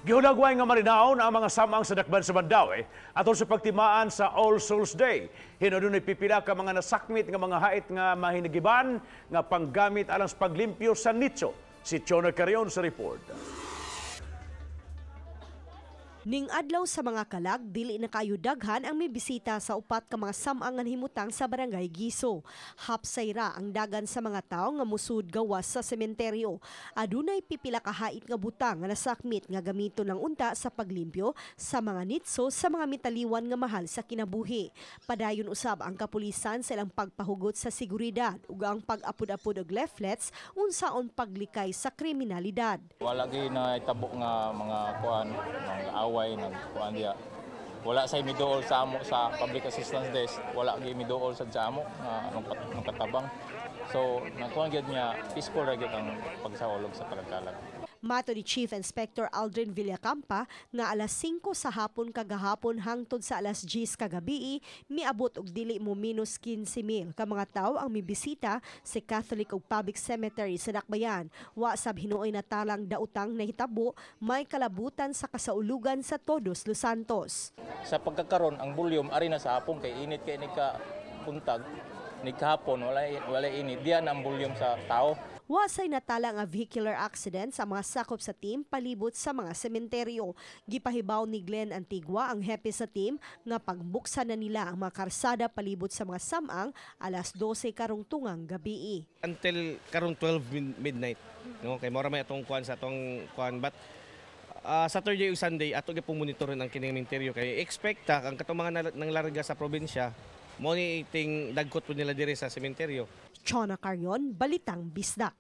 Gihunagway nga malinaw na ang mga samang sa dakban sa Mandaue atol sa pagtimaan sa All Souls Day. Hinudunay pipila ka mga nasakmit nga mga hait nga mahinigiban nga panggamit alang sa paglimpyo sa nicho. Si Chona Carrion sa report. Ning adlaw sa mga kalag, dili na kayo daghan ang may bisita sa upat ka mga samangan himutang sa barangay Giso. Hapsay ra ang dagan sa mga tawo nga musud gawas sa sementeryo. Adunay pipila ka hait nga butang nga nasakmit nga gamito ng unta sa paglimpyo sa mga nitso sa mga mitaliwan nga mahal sa kinabuhi. Padayon usab ang kapulisan sa ilang pagpahugot sa seguridad ug ang pag-apod-apod og leaflets unsaon paglikay sa kriminalidad. Wala gyud na itabo nga mga kuan, mga away nang kuan dia. Wala say miduol sa amo sa public assistance desk, wala gyud miduol sa amo nga katabang. So nakuan gyud niya peaceful ra gyud ang pagsahulog sa kalagkalag. Mato ni Chief Inspector Aldrin Villacampa nga alas 5 sa hapon kagahapon hangtod sa alas 10 kagabi miabot og dili mo minus 15,000 ka mga tawo ang mibisita sa Catholic ug Public Cemetery sa Dakbayan. Wa sab hinuoy na talang dautang nahitabo may kalabutan sa kasaulugan sa Todos Los Santos. Sa pagkakaron ang volume ari na sa hapon kay init kay ni ka buntag ni kahapon wala init diyan ang volume sa tao. Wasay natala nga vehicular accident sa mga sakop sa team palibot sa mga sementeryo. Gipahibaw ni Glenn Antigua ang hepe sa team nga pagbuksan na nila ang mga karsada palibot sa mga samang alas 12 karong tungang gabi. Until karong 12 midnight. No, kay mora may atong kuan sa atong kuan but Saturday ug Sunday ato gyapon monitorin ang kining Menteryo kay expecta ang katong mga nanglarga sa probinsya mo ni iting dagkot po nila dire sa sementeryo. Chona Carrion, Balitang Bisdak.